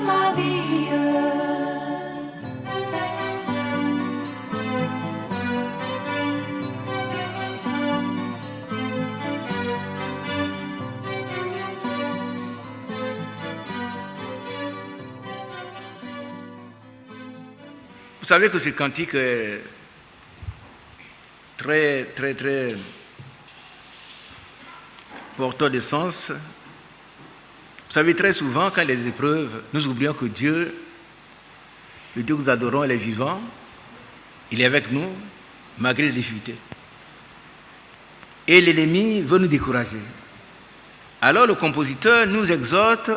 ma vie. Vous savez que ce cantique est très porteur de sens. Vous savez, très souvent, quand les épreuves, nous oublions que Dieu, le Dieu que nous adorons, il est vivant, il est avec nous, malgré les difficultés. Et l'ennemi veut nous décourager. Alors le compositeur nous exhorte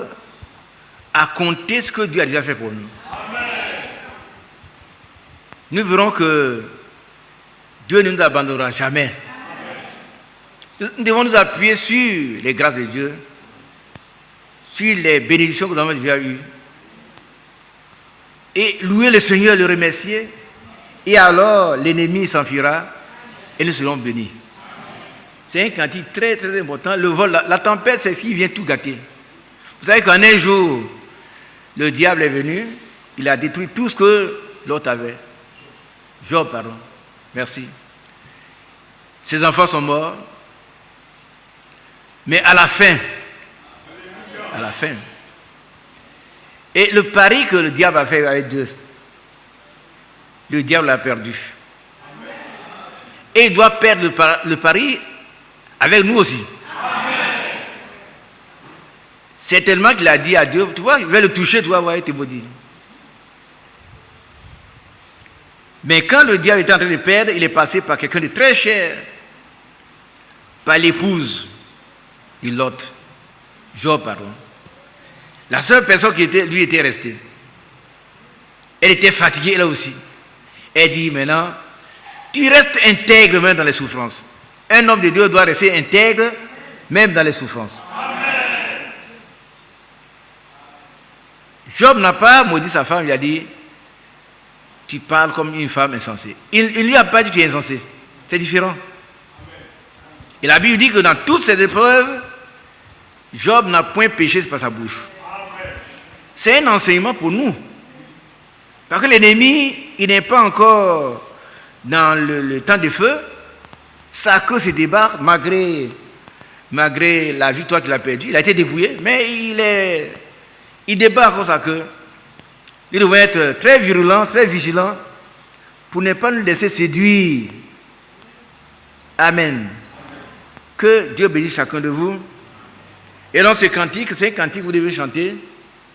à compter ce que Dieu a déjà fait pour nous. Nous verrons que Dieu ne nous abandonnera jamais. Nous devons nous appuyer sur les grâces de Dieu, sur les bénédictions que nous avons déjà eues, et louer le Seigneur, le remercier, et alors l'ennemi s'enfuira et nous serons bénis. C'est un cantique très important. Le vol, la tempête, c'est ce qui vient tout gâter. Vous savez qu'en un jour, le diable est venu, il a détruit tout ce que l'autre avait. Job, pardon. Merci. Ses enfants sont morts. Mais à la fin, et le pari que le diable a fait avec Dieu, le diable l'a perdu. Et il doit perdre le pari avec nous aussi. C'est tellement qu'il a dit à Dieu, tu vois, il va le toucher, tu vas voir, il te maudit. Mais quand le diable était en train de perdre, il est passé par quelqu'un de très cher, par l'épouse de Lot, Job, pardon. La seule personne qui lui était restée. Elle était fatiguée, elle aussi. Elle dit maintenant, tu restes intègre même dans les souffrances. Un homme de Dieu doit rester intègre même dans les souffrances. Amen. Job n'a pas maudit sa femme, il a dit, tu parles comme une femme insensée. Il ne lui a pas dit que tu es insensé. C'est différent. Amen. Et la Bible dit que dans toutes ces épreuves, Job n'a point péché par sa bouche. Amen. C'est un enseignement pour nous. Parce que l'ennemi, il n'est pas encore dans le temps de feu. Sa queue se débarque malgré la victoire qu'il a perdue. Il a été dépouillé, mais il débarque encore sa queue. Il doit être très virulent, très vigilant pour ne pas nous laisser séduire. Amen. Que Dieu bénisse chacun de vous. Et donc ce cantique, c'est un cantique que vous devez chanter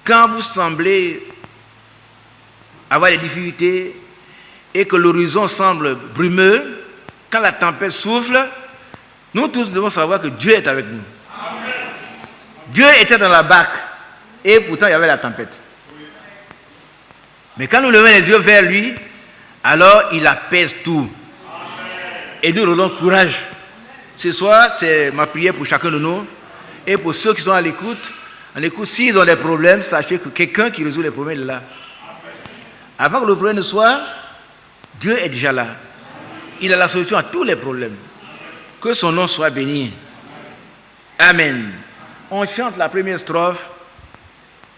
quand vous semblez avoir des difficultés et que l'horizon semble brumeux. Quand la tempête souffle, nous tous devons savoir que Dieu est avec nous. Amen. Dieu était dans la barque et pourtant il y avait la tempête. Mais quand nous levons les yeux vers lui, alors il apaise tout. Amen. Et nous redonnons courage. Ce soir, c'est ma prière pour chacun de nous. Et pour ceux qui sont à l'écoute, s'ils ont des problèmes, sachez que quelqu'un qui résout les problèmes est là. Amen. Avant que le problème ne soit, Dieu est déjà là. Il a la solution à tous les problèmes. Que son nom soit béni. Amen. On chante la première strophe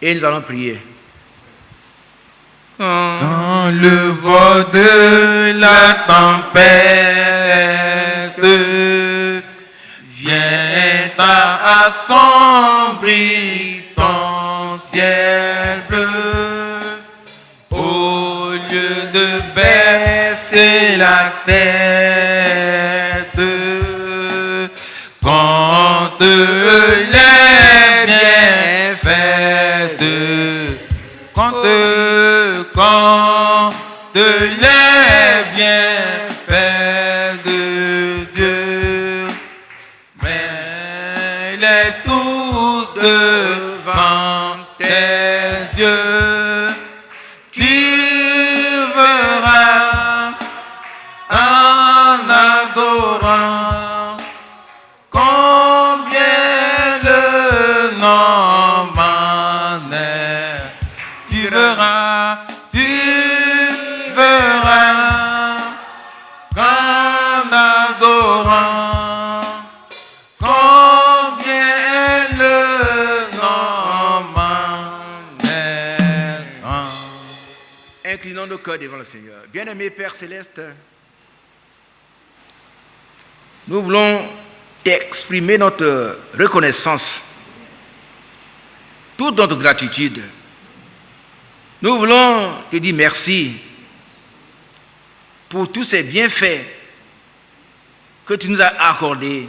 et nous allons prier. Quand le vent de la tempête vient à assombrir ton ciel bleu, au lieu de baisser la tête, compte les bienfaits de les bienfaits de Dieu, mets-les tous devant tes yeux, tu verras en adorant combien le nom m'en est. Tu verras qu'en adorant combien le nom m'en est. Inclinons nos cœurs devant le Seigneur. Bien-aimé Père Céleste, nous voulons t'exprimer notre reconnaissance, toute notre gratitude. Nous voulons te dire merci pour tous ces bienfaits que tu nous as accordés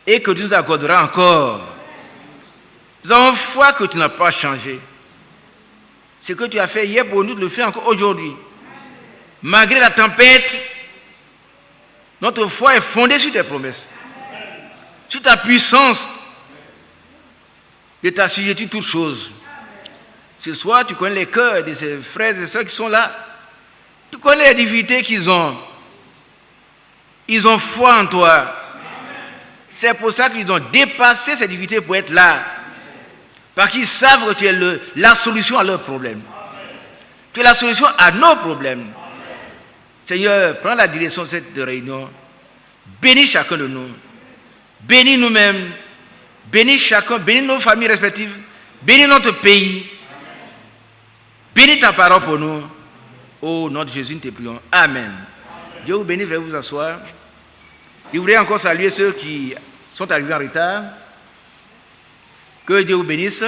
et que tu nous accorderas encore. Nous avons foi que tu n'as pas changé. Ce que tu as fait hier pour nous, tu le fais encore aujourd'hui. Malgré la tempête, notre foi est fondée sur tes promesses, sur ta puissance de t'assujettir toutes choses. Ce soir, tu connais les cœurs de ces frères et sœurs qui sont là. Tu connais les difficultés qu'ils ont. Ils ont foi en toi. C'est pour ça qu'ils ont dépassé ces difficultés pour être là. Parce qu'ils savent que tu es la solution à leurs problèmes. Tu es la solution à nos problèmes. Seigneur, prends la direction de cette réunion. Bénis chacun de nous. Bénis nous-mêmes. Bénis chacun. Bénis nos familles respectives. Bénis notre pays. Bénis ta parole pour nous. Au nom de Jésus, nous te prions. Amen. Dieu vous bénisse, veuillez vous asseoir. Je voudrais encore saluer ceux qui sont arrivés en retard. Que Dieu vous bénisse.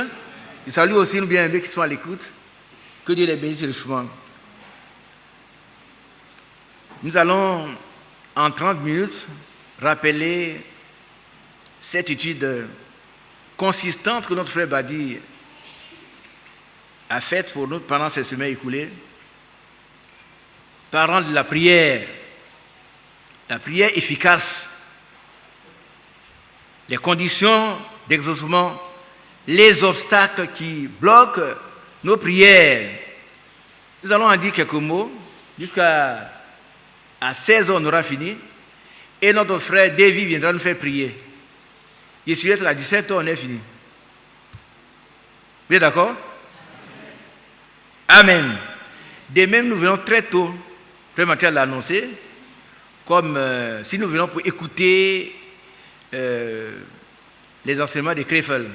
Je salue aussi nos bien-aimés qui sont à l'écoute. Que Dieu les bénisse richement. Nous allons, en 30 minutes, rappeler cette étude consistante que notre frère Badi a faite pour nous pendant ces semaines écoulées, parlant de la prière efficace, les conditions d'exaucement, les obstacles qui bloquent nos prières. Nous allons en dire quelques mots. Jusqu'à 16h, on aura fini. Et notre frère David viendra nous faire prier. Je suis à 17h, on est fini. Vous êtes d'accord? Amen. De même, nous venons très tôt. Frère Mathieu l'a annoncé. Comme si nous venons pour écouter les enseignements de Krefel.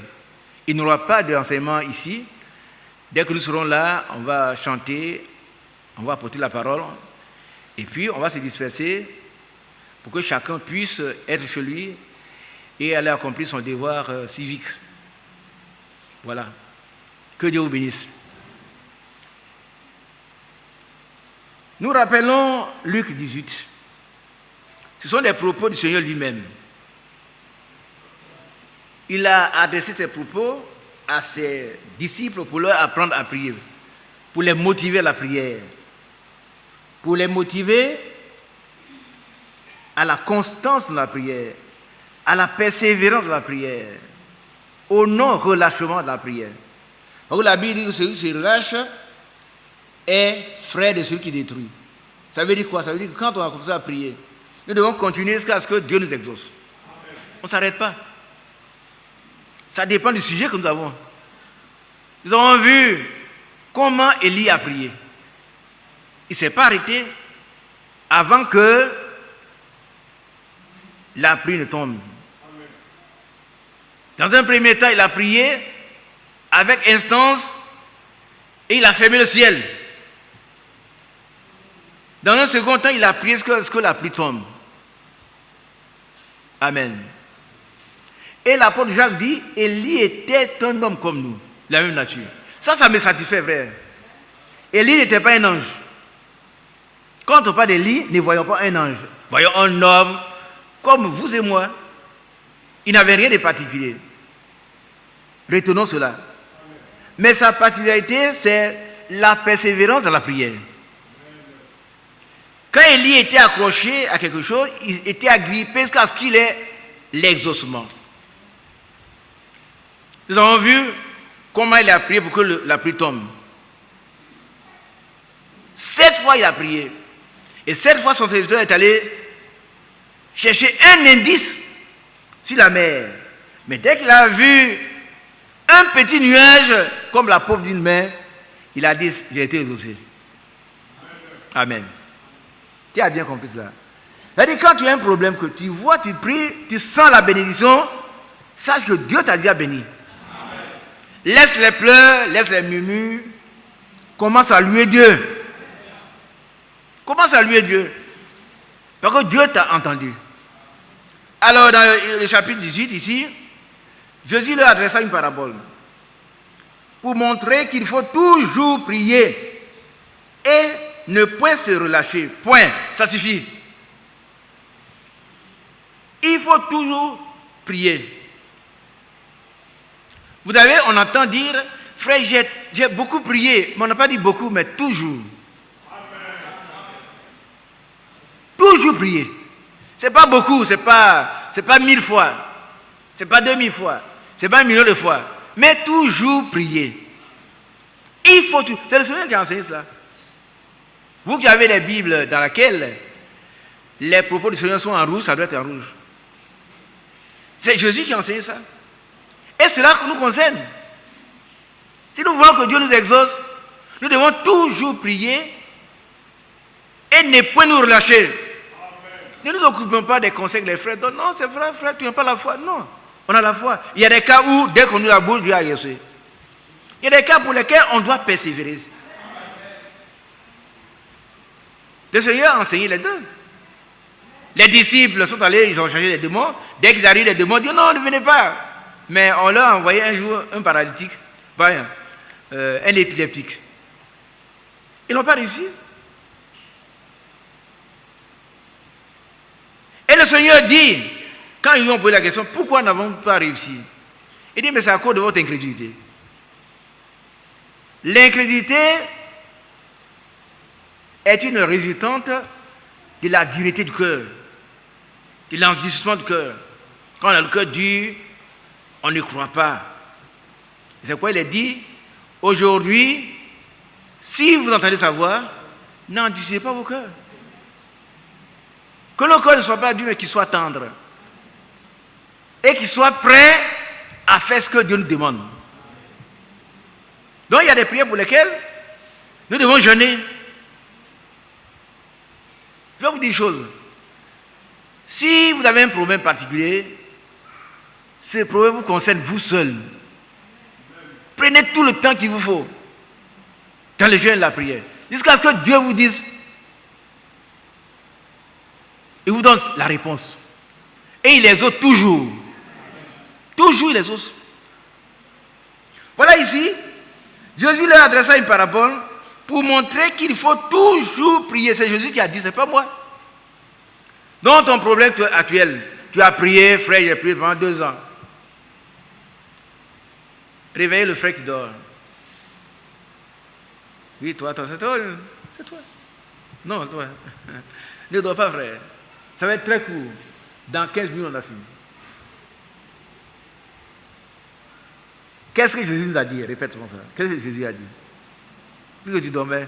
Il n'y aura pas d'enseignement ici. Dès que nous serons là, on va chanter, on va apporter la parole, et puis on va se disperser pour que chacun puisse être chez lui et aller accomplir son devoir civique. Voilà. Que Dieu vous bénisse. Nous rappelons Luc 18. Ce sont des propos du Seigneur lui-même. Il a adressé ses propos à ses disciples pour leur apprendre à prier, pour les motiver à la prière, pour les motiver à la constance de la prière, à la persévérance de la prière, au non-relâchement de la prière. Parce que la Bible dit que celui qui se relâche est frère de celui qui détruit. Ça veut dire quoi? Ça veut dire que quand on a commencé à prier, nous devons continuer jusqu'à ce que Dieu nous exauce. On ne s'arrête pas. Ça dépend du sujet que nous avons. Nous avons vu comment Élie a prié. Il ne s'est pas arrêté avant que la pluie ne tombe. Dans un premier temps, il a prié avec instance et il a fermé le ciel. Dans un second temps, il a prié jusqu'à ce que la pluie tombe. Amen. Et l'apôtre Jacques dit, Élie était un homme comme nous, la même nature. Ça me satisfait, frère. Élie n'était pas un ange. Quand on parle d'Élie, ne voyons pas un ange. Voyons un homme comme vous et moi. Il n'avait rien de particulier. Retenons cela. Mais sa particularité, c'est la persévérance dans la prière. Quand Élie était accroché à quelque chose, il était agrippé jusqu'à ce qu'il ait l'exaucement. Nous avons vu comment il a prié pour que la pluie tombe. 7 fois il a prié. Et 7 fois son serviteur est allé chercher un indice sur la mer. Mais dès qu'il a vu un petit nuage comme la paume d'une main, il a dit, j'ai été exaucé. Amen. Tu as bien compris cela. C'est-à-dire quand tu as un problème, que tu vois, tu pries, tu sens la bénédiction, sache que Dieu t'a déjà béni. Laisse les pleurs, laisse les murmures, commence à louer Dieu. Commence à louer Dieu. Parce que Dieu t'a entendu. Alors, dans le chapitre 18, ici, Jésus leur adressa une parabole pour montrer qu'il faut toujours prier et ne point se relâcher. Point. Ça suffit. Il faut toujours prier. Vous savez, on entend dire, frère, j'ai beaucoup prié, mais on n'a pas dit beaucoup, mais toujours. Toujours prier. C'est pas beaucoup, c'est pas 1000 fois, c'est pas 2000 fois, c'est pas 1 million de fois, mais toujours prier. Il faut tout. C'est le Seigneur qui a enseigné cela. Vous qui avez les Bibles dans lesquelles les propos du Seigneur sont en rouge, ça doit être en rouge. C'est Jésus qui a enseigné ça. Et cela nous concerne. Si nous voulons que Dieu nous exauce, nous devons toujours prier et ne point nous relâcher. Ne nous occupons pas des conseils que les frères donnent. Non, c'est vrai, frère, tu n'as pas la foi. Non, on a la foi. Il y a des cas où, dès qu'on nous la bouche, Dieu a exaucé. Il y a des cas pour lesquels on doit persévérer. Le Seigneur a enseigné les deux. Les disciples sont allés, ils ont changé les démons. Dès qu'ils arrivent, les démons disent non, ne venez pas. Mais on leur a envoyé un jour un paralytique, un épileptique. Ils n'ont pas réussi. Et le Seigneur dit, quand ils lui ont posé la question, pourquoi n'avons-nous pas réussi? Il dit, mais c'est à cause de votre incrédulité. L'incrédulité est une résultante de la dureté du cœur, de l'endurcissement du cœur. Quand on a le cœur dur, on ne croit pas. C'est pourquoi il est dit, aujourd'hui, si vous entendez sa voix, n'endurcissez pas vos cœurs. Que le cœur ne soit pas dur, mais qu'il soit tendre. Et qu'il soit prêt à faire ce que Dieu nous demande. Donc il y a des prières pour lesquelles nous devons jeûner. Je vais vous dire une chose. Si vous avez un problème particulier, ce problème vous concerne vous seul. Prenez tout le temps qu'il vous faut dans le jeûne et la prière. Jusqu'à ce que Dieu vous dise, il vous donne la réponse. Et il exauce toujours. Toujours il exauce. Voilà ici, Jésus leur adressa une parabole pour montrer qu'il faut toujours prier. C'est Jésus qui a dit, ce n'est pas moi. Dans ton problème actuel, tu as prié, frère, j'ai prié pendant 2 ans. Réveillez le frère qui dort. Oui, toi, c'est toi. C'est toi. Non, toi. Ne dors pas, frère. Ça va être très court. Dans 15 minutes, on a fini. Qu'est-ce que Jésus nous a dit? Répète-moi ça. Qu'est-ce que Jésus a dit? Puis que tu dormais.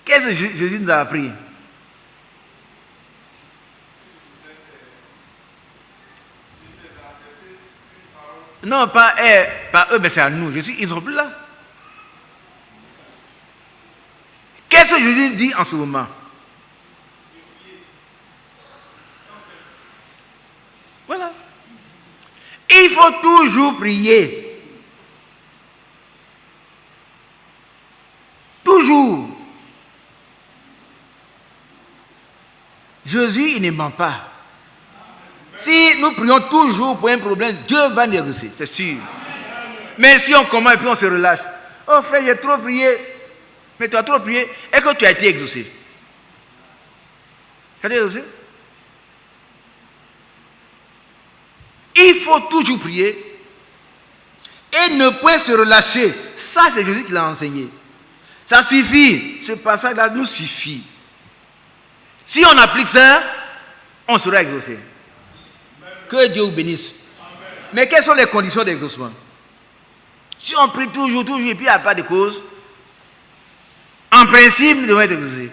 Qu'est-ce que Jésus nous a appris? Non, pas eux, mais c'est à nous. Ils ne sont plus là. Qu'est-ce que Jésus dit en ce moment? Voilà. Il faut toujours prier. Toujours. Jésus, il ne ment pas. Si nous prions toujours pour un problème, Dieu va nous exaucer, c'est sûr. Mais si on commence et puis on se relâche, oh frère, j'ai trop prié, mais tu as trop prié, et que tu as été exaucé. Tu as été exaucé? Il faut toujours prier et ne point se relâcher. Ça, c'est Jésus qui l'a enseigné. Ça suffit. Ce passage-là nous suffit. Si on applique ça, on sera exaucé. Que Dieu vous bénisse. Mais quelles sont les conditions d'exaucement? Si on prie toujours, et puis il n'y a pas de cause, en principe, nous devons être exaucés.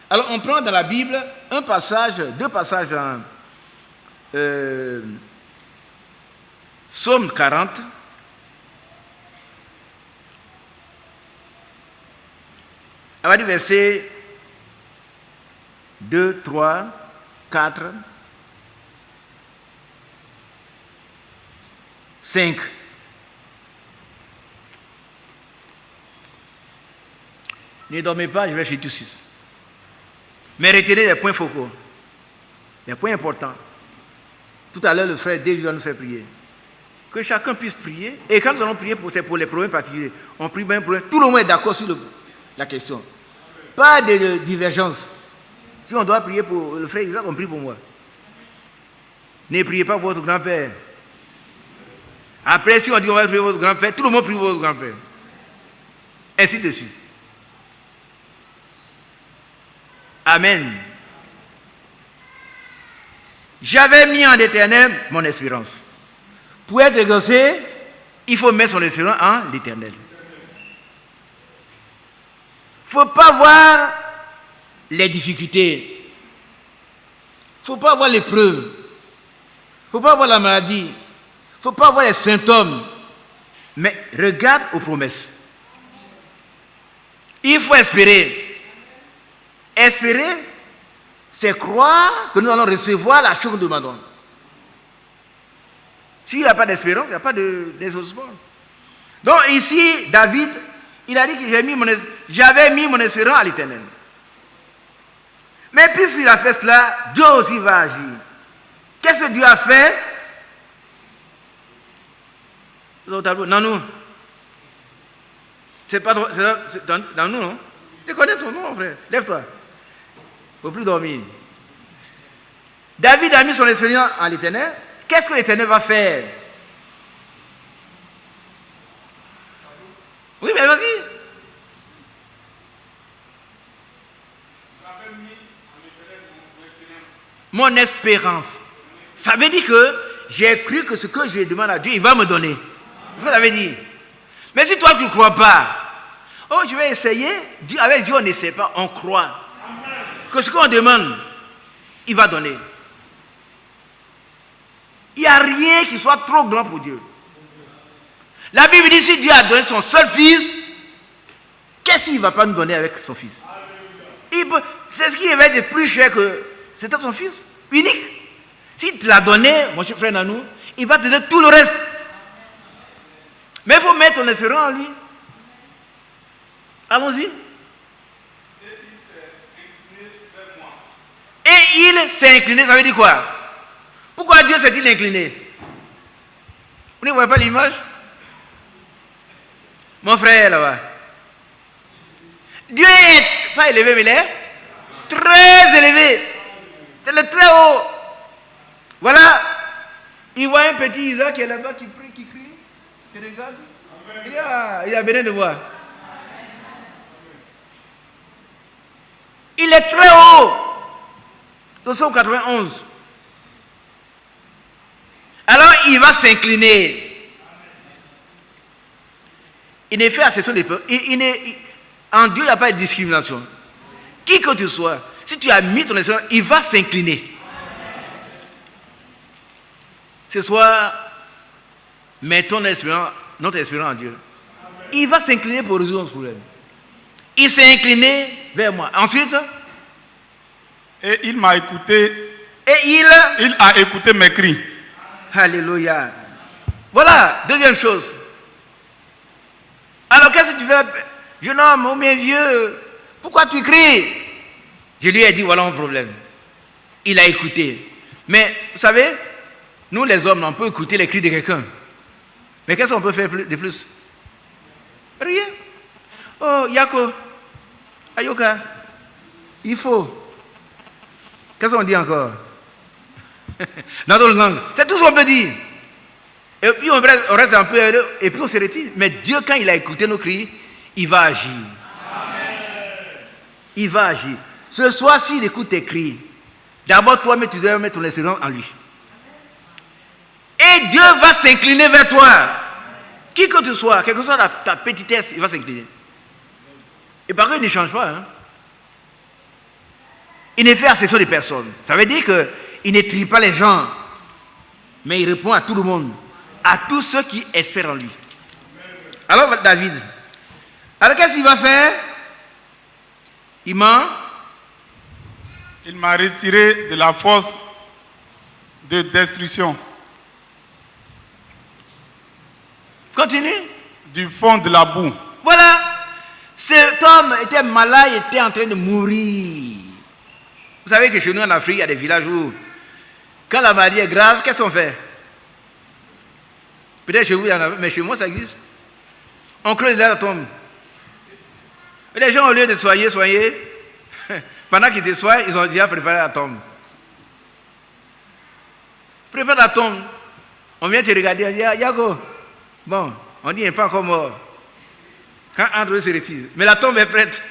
Alors, on prend dans la Bible un passage, 2 passages dans Psaume 40. À partir du verset 2, 3, 4, 5. Ne dormez pas, je vais faire tout de suite. Mais retenez les points focaux, les points importants. Tout à l'heure, le frère David va nous faire prier. Que chacun puisse prier. Et quand nous allons prier, c'est pour les problèmes particuliers. On prie bien pour tout le monde est d'accord sur la question. Pas de divergence. Si on doit prier pour le frère Isaac, on prie pour moi. Ne priez pas pour votre grand-père. Après, si on dit on va prier pour votre grand-père, tout le monde prie pour votre grand-père. Ainsi de suite. Amen. J'avais mis en l'Éternel mon espérance. Pour être exaucé, il faut mettre son espérance en l'Éternel. Il ne faut pas voir les difficultés. Il ne faut pas voir l'épreuve. Il ne faut pas voir la maladie. Il ne faut pas voir les symptômes. Mais regarde aux promesses. Il faut espérer. Espérer, c'est croire que nous allons recevoir la chose que nous demandons. S'il n'y a pas d'espérance, il n'y a pas d'exaucement. Donc ici, David, il a dit que j'avais mis mon espérance à l'Éternel. Mais puisqu'il a fait cela, Dieu aussi va agir. Qu'est-ce que Dieu a fait? Non, nous. C'est pas c'est dans nous, non? Tu connais son nom, mon frère. Lève-toi. Il ne faut plus dormir. David a mis son espérance en l'Éternel. Qu'est-ce que l'Éternel va faire? Oui, mais vas-y. J'avais mis en l'Éternel Mon espérance. Ça veut dire que j'ai cru que ce que je demande à Dieu, il va me donner. C'est ce que ça veut dire. Mais si toi tu ne crois pas, oh, je vais essayer. Avec Dieu, on n'essaie pas, on croit. Que ce qu'on demande, il va donner. Il n'y a rien qui soit trop grand pour Dieu. La Bible dit, si Dieu a donné son seul fils, qu'est-ce qu'il ne va pas nous donner avec son fils? C'est ce qui va être plus cher que c'était son fils, unique. S'il te l'a donné, mon cher frère Nanou, il va te donner tout le reste. Mais il faut mettre ton espérance en lui. Allons-y. Et il s'est incliné, ça veut dire quoi? Pourquoi Dieu s'est-il incliné? Vous ne voyez pas l'image? Mon frère là-bas. Dieu est pas élevé, mais il est très élevé. C'est le très haut. Voilà. Il voit un petit Isaac qui est là-bas, qui prie, qui crie, qui regarde. Il a besoin de voir. Il est très haut. 291. Alors il va s'incliner. Il n'est fait à cession des peuples. En Dieu, il n'y a pas de discrimination. Qui que tu sois, si tu as mis ton espérance, il va s'incliner. Ce soir, mettons notre espérance en Dieu. Il va s'incliner pour résoudre notre problème. Il s'est incliné vers moi. Ensuite, et il m'a écouté. Et il a écouté mes cris. Alléluia. Voilà, deuxième chose. Alors qu'est-ce que tu fais, jeune homme ou bien vieux? Pourquoi tu cries? Je lui ai dit, voilà mon problème. Il a écouté. Mais vous savez, nous les hommes, on peut écouter les cris de quelqu'un. Mais qu'est-ce qu'on peut faire de plus? Rien. Oh, Yako, Ayoka, il faut. Qu'est-ce qu'on dit encore? Dans d'autres langues. C'est tout ce qu'on peut dire. Et puis on reste un peu, et puis on se retire. Mais Dieu, quand il a écouté nos cris, il va agir. Amen. Il va agir. Ce soir, s'il écoute tes cris, d'abord toi, mais tu dois mettre ton espérance en lui. Et Dieu va s'incliner vers toi. Qui que tu sois, quelle que soit ta petitesse, il va s'incliner. Et par contre, il ne change pas. Hein? Il ne fait accession des personnes. Ça veut dire qu'il ne trie pas les gens, mais il répond à tout le monde, à tous ceux qui espèrent en lui. Alors David, alors qu'est-ce qu'il va faire? Il m'a retiré de la force de destruction. Continue. Du fond de la boue. Voilà. Cet homme était malade, il était en train de mourir. Vous savez que chez nous en Afrique, il y a des villages où, quand la maladie est grave, qu'est-ce qu'on fait? Peut-être chez vous, il y en a, mais chez moi, ça existe. On creuse dans la tombe. Et les gens, au lieu de soigner, pendant qu'ils te soignent, ils ont déjà préparé la tombe. Prépare la tombe. On vient te regarder, on dit, ah, Yago. Bon, on dit, il n'est pas encore mort. Quand André se retire. Mais la tombe est prête.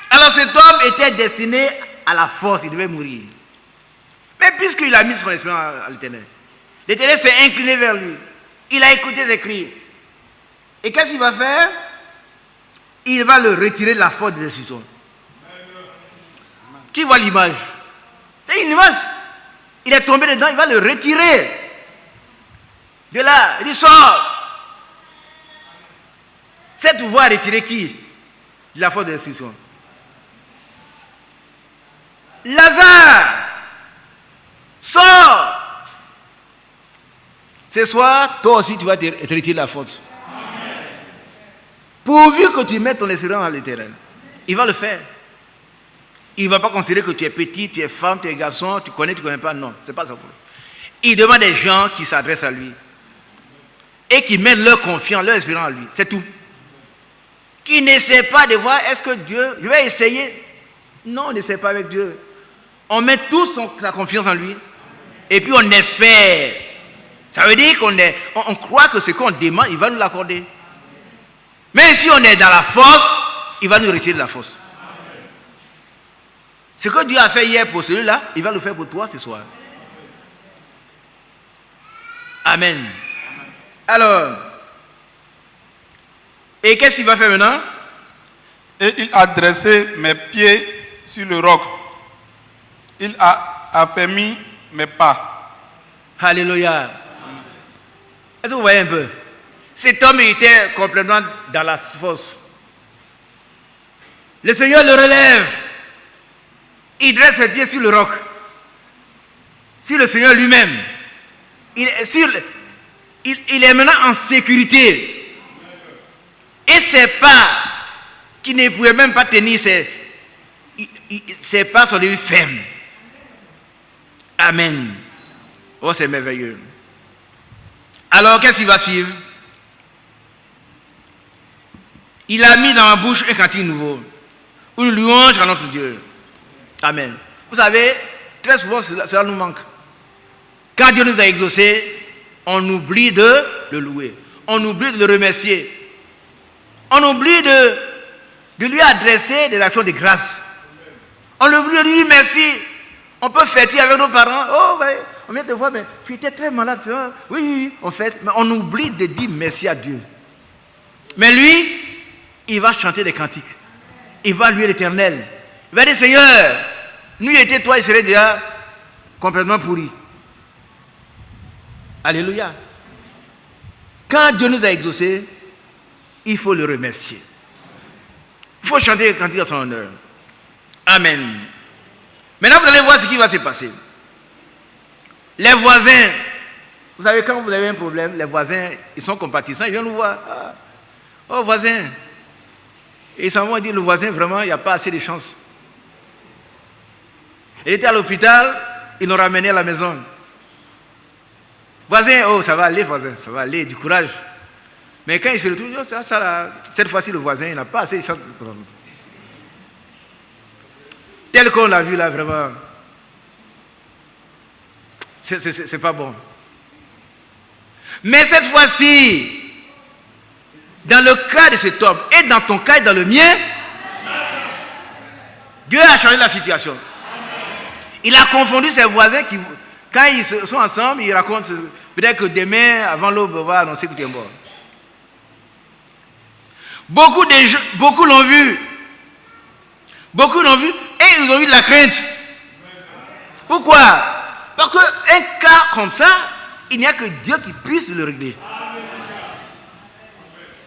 Alors cet homme était destiné à la force, il devait mourir. Mais puisqu'il a mis son esprit à l'Éternel, l'Éternel s'est incliné vers lui. Il a écouté ses cris. Et qu'est-ce qu'il va faire? Il va le retirer de la force des insultants. Qui voit l'image? C'est une image. Il est tombé dedans, il va le retirer. De là, il dit, sors. Cette voix a retiré qui? De la force des insultants. Lazare, sors. Ce soir, toi aussi, tu vas te retirer de la faute. Pourvu que tu mettes ton espérance à l'Éternel, il va le faire. Il ne va pas considérer que tu es petit, tu es femme, tu es garçon, tu connais pas. Non, ce n'est pas ça. Il demande des gens qui s'adressent à lui et qui mettent leur confiance, leur espérance en lui. C'est tout. Qui n'essaie pas de voir, est-ce que Dieu, je vais essayer. Non, on n'essaie pas avec Dieu. On met tous sa confiance en lui et puis on espère. Ça veut dire qu'on croit que ce qu'on demande, il va nous l'accorder. Mais si on est dans la force, il va nous retirer de la force. Ce que Dieu a fait hier pour celui-là, il va le faire pour toi ce soir. Amen. Alors, et qu'est-ce qu'il va faire maintenant? Et il a dressé mes pieds sur le roc. Il a affermi mes pas. Alléluia. Est-ce que vous voyez un peu? Cet homme était complètement dans la fosse. Le Seigneur le relève. Il dresse ses pieds sur le roc. Sur le Seigneur lui-même. Il est maintenant en sécurité. Et ses pas, qui ne pouvaient même pas tenir ses pas, sont devenus fermes. Amen. Oh, c'est merveilleux. Alors, qu'est-ce qui va suivre? Il a mis dans ma bouche un cantique nouveau. Une louange à notre Dieu. Amen. Vous savez, très souvent, cela nous manque. Quand Dieu nous a exaucés, on oublie de le louer. On oublie de le remercier. On oublie de lui adresser des actions de grâce. On oublie de lui dire merci. On peut fêter avec nos parents. Oh, ouais, on vient te voir, mais tu étais très malade. Tu vois? Oui, on fête. Mais on oublie de dire merci à Dieu. Mais lui, il va chanter des cantiques. Il va louer l'Éternel. Il va dire, Seigneur, nous étions toi, il serait déjà complètement pourri. Alléluia. Quand Dieu nous a exaucés, il faut le remercier. Il faut chanter des cantiques à son honneur. Amen. Maintenant, vous allez voir ce qui va se passer. Les voisins, vous savez, quand vous avez un problème, les voisins, ils sont compatissants, ils viennent nous voir. Ah, oh, voisin. Et ils s'en vont dire, le voisin, vraiment, il n'y a pas assez de chance. Il était à l'hôpital, ils l'ont ramené à la maison. Voisin, oh, ça va aller, voisin, ça va aller, du courage. Mais quand il se retrouve, oh, ça là, cette fois-ci, le voisin, il n'a pas assez de chance. Tel qu'on l'a vu là, vraiment, c'est pas bon. Mais cette fois-ci, dans le cas de cet homme, et dans ton cas et dans le mien, Dieu a changé la situation. Il a confondu ses voisins qui, quand ils sont ensemble, ils racontent, peut-être que demain, avant l'aube, on va annoncer que tu es mort. Beaucoup l'ont vu. Beaucoup l'ont vu et ils ont eu de la crainte. Pourquoi? Parce qu'un cas comme ça, il n'y a que Dieu qui puisse le régler.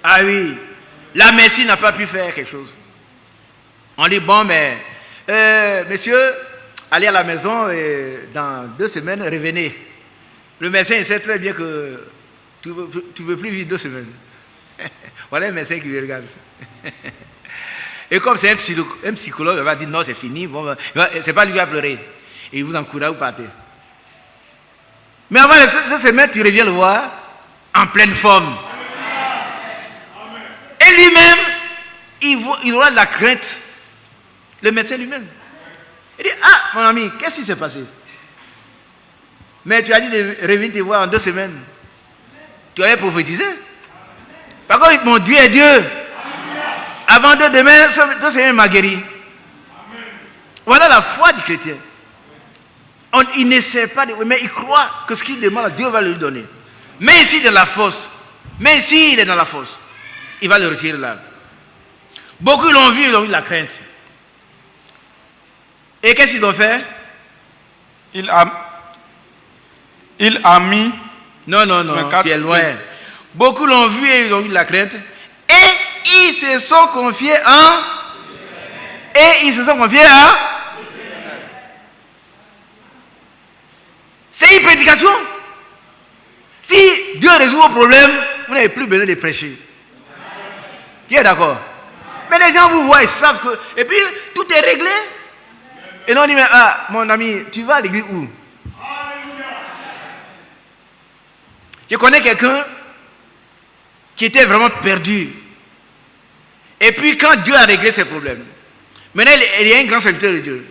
Ah oui, la médecine n'a pas pu faire quelque chose. On dit, bon, mais, monsieur, allez à la maison et dans 2 semaines, revenez. Le médecin, il sait très bien que tu ne veux plus vivre 2 semaines. Voilà un médecin qui le regarde. Et comme c'est un psychologue, il va dire non, c'est fini, bon, c'est pas lui qui va pleurer. Et il vous encourage, vous partez. Mais avant ce semaine, tu reviens le voir en pleine forme. Et lui-même, il aura de la crainte. Le médecin lui-même. Il dit, ah, mon ami, qu'est-ce qui s'est passé? Mais tu as dit de revenir te voir en 2 semaines. Tu avais prophétisé. Par contre, mon Dieu est Dieu. Avant 2 semaines, m'a guéri. Voilà la foi du chrétien. Il ne sait pas, mais il croit que ce qu'il demande, Dieu va lui donner. Mais ici, il est dans la fosse. Mais ici, il est dans la fosse. Il va le retirer là. Beaucoup l'ont vu, ils ont eu de la crainte. Et qu'est-ce qu'ils ont fait? Il a mis... Non, tu es loin. Beaucoup l'ont vu et ils ont eu de la crainte. Et ils se sont confiés en... C'est une prédication. Si Dieu résout vos problèmes, vous n'avez plus besoin de prêcher. Qui est d'accord? Mais les gens vous voient, ils savent que... Et puis, tout est réglé. Et non, on dit, mais mon ami, tu vas à l'église où? Je connais quelqu'un qui était vraiment perdu. Et puis, quand Dieu a réglé ses problèmes, maintenant, il y a un grand serviteur de Dieu.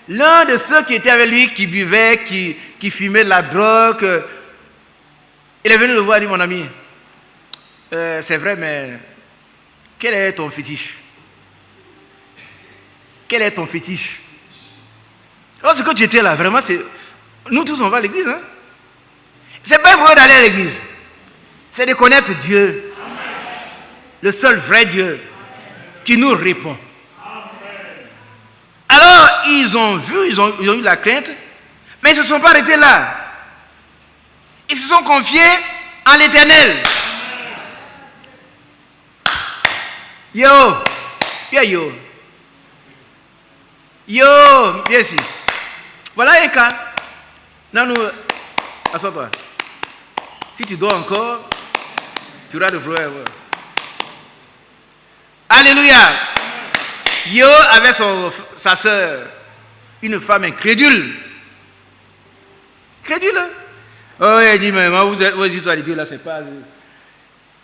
L'un de ceux qui étaient avec lui, qui buvait, qui fumait de la drogue, il est venu le voir et dit, mon ami, c'est vrai, mais quel est ton fétiche? Quel est ton fétiche? Lorsque tu étais là, vraiment, nous tous on va à l'église. Hein? C'est pas vrai d'aller à l'église. C'est de connaître Dieu. Amen. Le seul vrai Dieu qui nous répond. Amen. Alors, ils ont vu, ils ont eu la crainte, mais ils ne se sont pas arrêtés là. Ils se sont confiés en l'Éternel. Yo, bien sûr. Voilà un cas. Non, nous, assois-toi. Si tu dois encore, tu auras de problème. Alléluia. Yo avait sa soeur, une femme incrédule. Crédule. Oh, il dit, mais vous dites, toi, Dieu, là, c'est pas.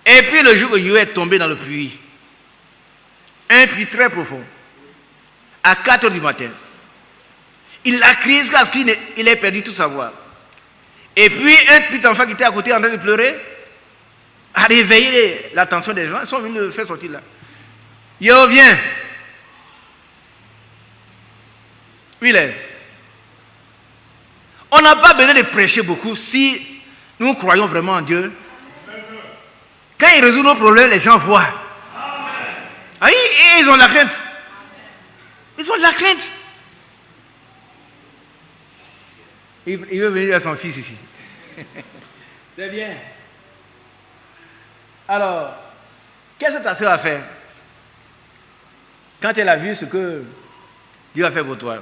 Et puis le jour où Yo est tombé dans le puits, un puits très profond, à 4 heures du matin, il a crié jusqu'à ce qu'il ait perdu toute sa voix. Et puis, un petit enfant qui était à côté en train de pleurer a réveillé l'attention des gens. Ils sont venus le faire sortir là. Yo, viens. Oui, il est. On n'a pas besoin de prêcher beaucoup si nous croyons vraiment en Dieu. Quand il résout nos problèmes, les gens voient. Ah, ils ont la crainte. Ils ont de la crainte. Il veut venir à son fils ici. C'est bien. Alors, qu'est-ce que ta soeur a fait quand elle a vu ce que Dieu a fait pour toi?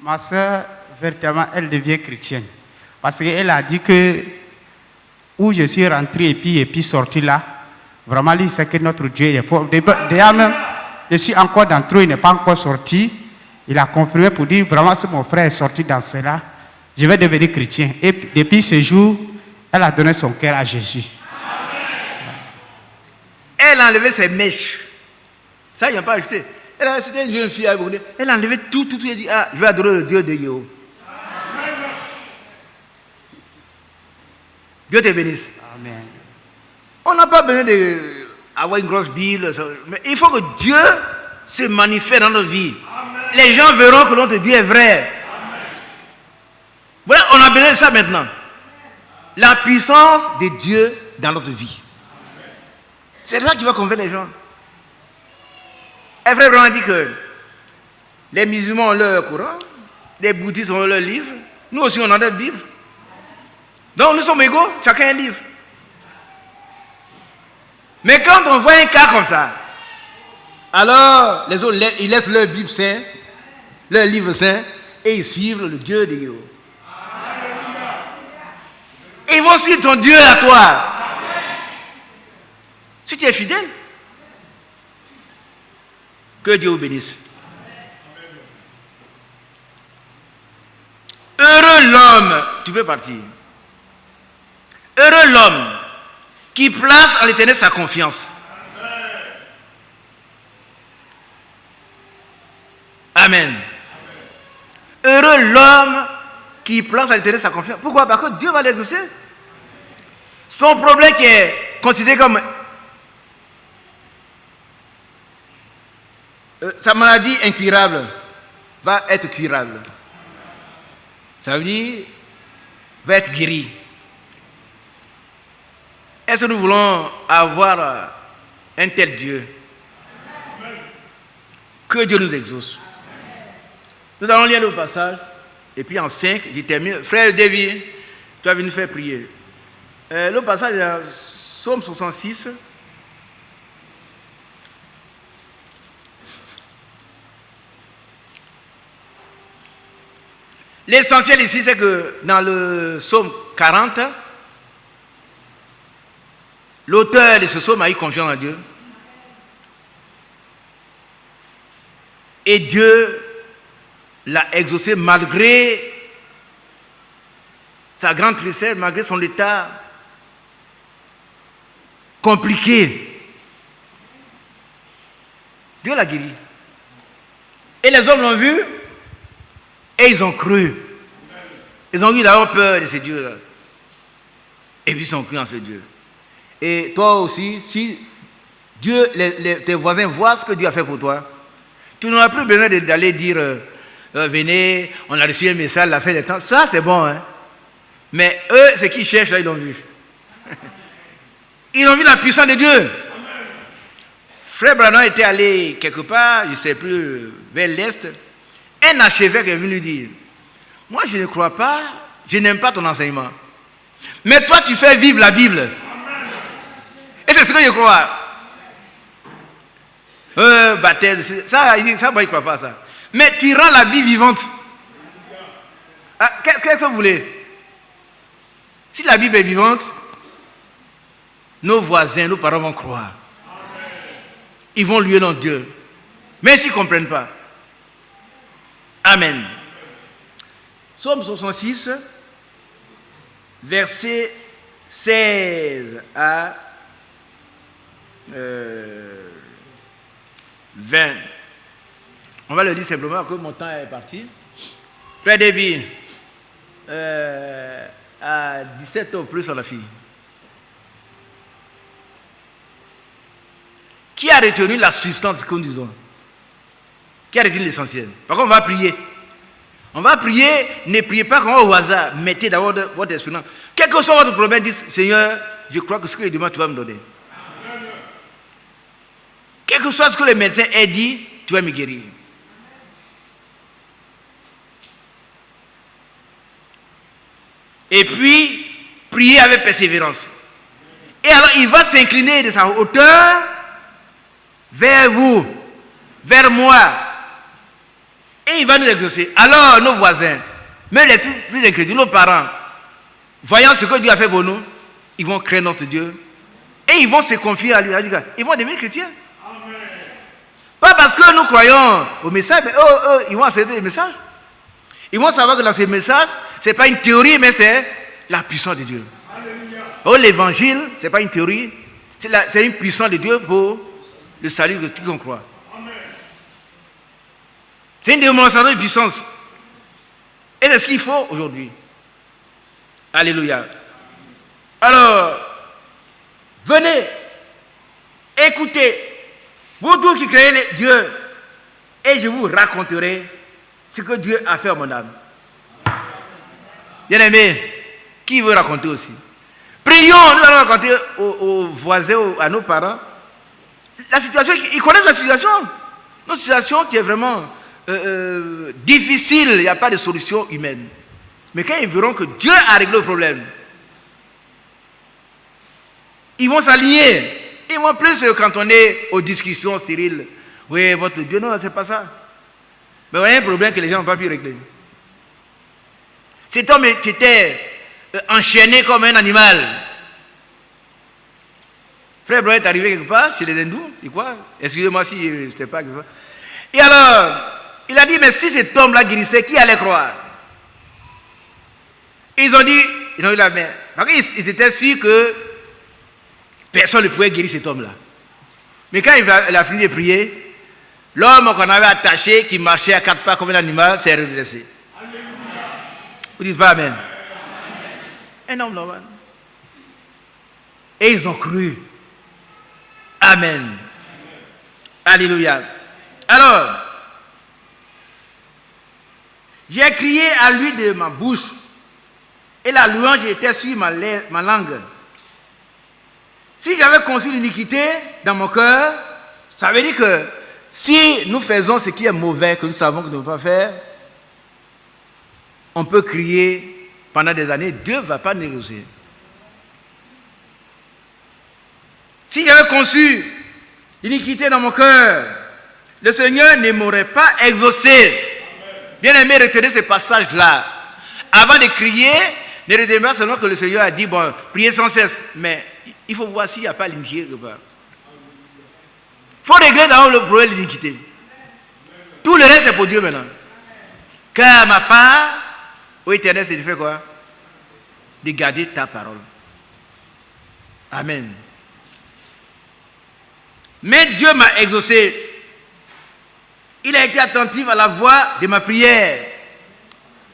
Ma soeur, véritablement, elle devient chrétienne. Parce qu'elle a dit que où je suis rentré et puis sorti là, vraiment, lui, c'est que notre Dieu est fort. D'ailleurs, même, je suis encore dans le trou, il n'est pas encore sorti. Il a confirmé pour dire, vraiment, si mon frère est sorti dans cela, je vais devenir chrétien. Et depuis ce jour, elle a donné son cœur à Jésus. Amen. Elle a enlevé ses mèches. Ça, il n'y a pas ajouté. C'était une jeune fille. Elle a enlevé tout. Elle a dit, je vais adorer le Dieu de Yo. Amen. Dieu te bénisse. Amen. On n'a pas besoin d'avoir une grosse Bible. Mais il faut que Dieu se manifeste dans notre vie. Amen. Les gens verront que notre Dieu est vrai. Amen. Voilà, on a besoin de ça maintenant. La puissance de Dieu dans notre vie. Amen. C'est ça qui va convaincre les gens. Un frère Branham dit que les musulmans ont leur Coran, les bouddhistes ont leur livre, nous aussi on a notre Bible. Donc nous sommes égaux, chacun un livre. Mais quand on voit un cas comme ça, alors les autres ils laissent leur Bible saint, leur livre saint, et ils suivent le Dieu de Dieu. Ils vont suivre ton Dieu à toi. Si tu es fidèle, que Dieu vous bénisse. Heureux l'homme, tu peux partir. Heureux l'homme qui place en l'Éternel sa confiance. Amen. Heureux l'homme qui place en l'Éternel sa confiance. Pourquoi? Parce que Dieu va l'exaucer. Son problème qui est considéré comme sa maladie incurable va être curable. Ça veut dire va être guéri. Est-ce que nous voulons avoir un tel Dieu? Que Dieu nous exauce. Nous allons lire le passage. Et puis en 5, je termine. Frère David, tu vas venir faire prier. Le passage est dans Psaume 66. L'essentiel ici, c'est que dans le Psaume 40, l'auteur de ce psaume a eu confiance en Dieu. Et Dieu l'a exaucé malgré sa grande tristesse, malgré son état compliqué. Dieu l'a guéri. Et les hommes l'ont vu et ils ont cru. Ils ont eu d'abord peur de ces dieux-là. Et puis ils ont cru en ce Dieu. Et toi aussi, si Dieu, tes voisins voient ce que Dieu a fait pour toi, tu n'auras plus besoin d'aller dire venez, on a reçu un message, la fin des temps. Ça, c'est bon, hein. Mais eux, ce qu'ils cherchent, là, ils l'ont vu. Ils ont vu la puissance de Dieu. Amen. Frère Branham était allé quelque part, je ne sais plus, vers l'Est. Un archevêque est venu lui dire, moi, je ne crois pas, je n'aime pas ton enseignement. Mais toi, tu fais vivre la Bible. Amen. Et c'est ce que je crois. Baptême, ça, moi, il ne croit pas à ça. Mais tu rends la Bible vivante. Ah, qu'est-ce que vous voulez? Si la Bible est vivante, nos voisins, nos parents vont croire. Amen. Ils vont louer notre Dieu. Mais s'ils ne comprennent pas. Amen. Psaume 66, verset 16 à 20. On va le dire simplement que mon temps est parti. Frère David, à 17 ans plus sur la fille. Qui a retenu la substance de ce que nous disons? Qui a retenu l'essentiel? Par contre, on va prier. On va prier, ne priez pas comme au hasard. Mettez d'abord votre expérience. Quel que soit votre problème, dites Seigneur, je crois que ce que je demande, tu vas me donner. Quel que soit ce que le médecin a dit, tu vas me guérir. Et puis, priez avec persévérance. Et alors, il va s'incliner de sa hauteur vers vous, vers moi. Et il va nous exaucer. Alors, nos voisins, même les plus incrédules, nos parents, voyant ce que Dieu a fait pour nous, ils vont créer notre Dieu. Et ils vont se confier à lui. Ils vont devenir chrétiens. Amen. Pas parce que nous croyons au message, mais eux, ils vont accepter le message. Ils vont savoir que dans ces messages, ce n'est pas une théorie, mais c'est la puissance de Dieu. Oh, l'évangile, ce n'est pas une théorie, c'est une puissance de Dieu pour le salut de tout qu'on croit. Amen. C'est une démonstration de puissance. Et c'est ce qu'il faut aujourd'hui. Alléluia. Alors, venez, écoutez, vous tous qui créez Dieu, et je vous raconterai ce que Dieu a fait à mon âme. Bien aimé, qui veut raconter aussi? Prions, nous allons raconter aux voisins, à nos parents, la situation, ils connaissent la situation. Notre situation qui est vraiment difficile, il n'y a pas de solution humaine. Mais quand ils verront que Dieu a réglé le problème, ils vont s'aligner. Ils vont plus quand on est aux discussions stériles. Oui, votre Dieu, non, c'est pas ça. Mais il y a un problème que les gens n'ont pas pu régler. Cet homme qui était enchaîné comme un animal. Frère Branham est arrivé quelque part, chez les hindous, il croit. Excusez-moi si je ne sais pas. Et alors, il a dit, mais si cet homme-là guérissait, qui allait croire? Ils ont dit, ils ont eu la main. Parce qu'ils étaient sûrs que personne ne pouvait guérir cet homme-là. Mais quand il a fini de prier, l'homme qu'on avait attaché, qui marchait à 4 pas comme un animal, s'est redressé. Vous dites pas Amen. Un homme normal. Et ils ont cru. Amen. Alléluia. Alors, j'ai crié à lui de ma bouche, et la louange était sur ma langue. Si j'avais conçu l'iniquité dans mon cœur, ça veut dire que si nous faisons ce qui est mauvais, que nous savons que nous ne pouvons pas faire, on peut crier pendant des années, Dieu ne va pas négocier. Si j'avais conçu l'iniquité dans mon cœur, le Seigneur ne m'aurait pas exaucé. Bien aimé, retenez ce passage-là. Avant de crier, ne retenez pas seulement que le Seigneur a dit, bon, priez sans cesse. Mais il faut voir s'il n'y a pas l'iniquité quelque part. Il faut régler d'abord le problème de l'iniquité. Tout le reste, c'est pour Dieu maintenant. Car ma part, au Éternel, c'est de faire quoi? De garder ta parole. Amen. Mais Dieu m'a exaucé. Il a été attentif à la voix de ma prière.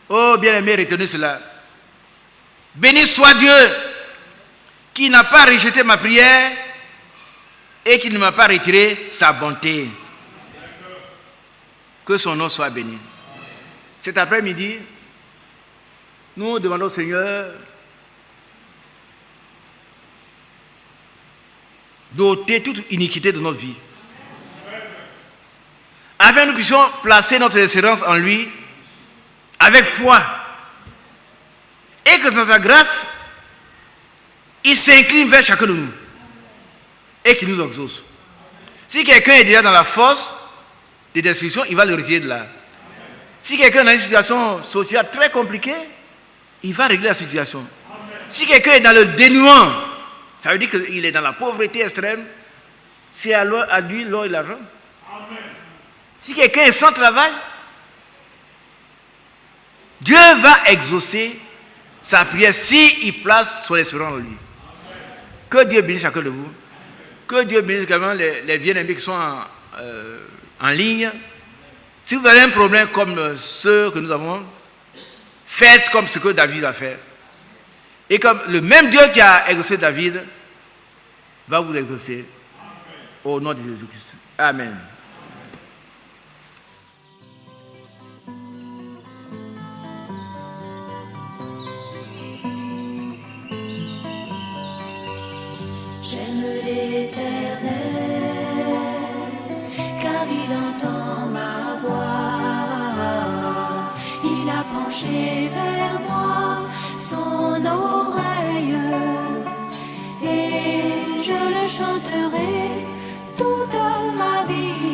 Oh, bien-aimé, retenez cela. Béni soit Dieu qui n'a pas rejeté ma prière et qui ne m'a pas retiré sa bonté. Que son nom soit béni. Cet après-midi, nous demandons au Seigneur d'ôter toute iniquité de notre vie, afin que nous puissions placer notre espérance en lui avec foi, et que dans sa grâce, il s'incline vers chacun de nous et qu'il nous exauce. Si quelqu'un est déjà dans la force de destruction, il va le retirer de là. Si quelqu'un est dans une situation sociale très compliquée, il va régler la situation. Si quelqu'un est dans le dénuement, ça veut dire qu'il est dans la pauvreté extrême, c'est à lui l'or et l'argent. Si quelqu'un est sans travail, Dieu va exaucer sa prière s'il place son espérance en lui. Que Dieu bénisse chacun de vous. Que Dieu bénisse également les bien-aimés qui sont en ligne. Si vous avez un problème comme ceux que nous avons, faites comme ce que David a fait. Et comme le même Dieu qui a exaucé David va vous exaucer. Au nom de Jésus-Christ. Amen. J'aime l'Éternel, car il entend ma voix. Il a penché vers moi son oreille, et je le chanterai toute ma vie.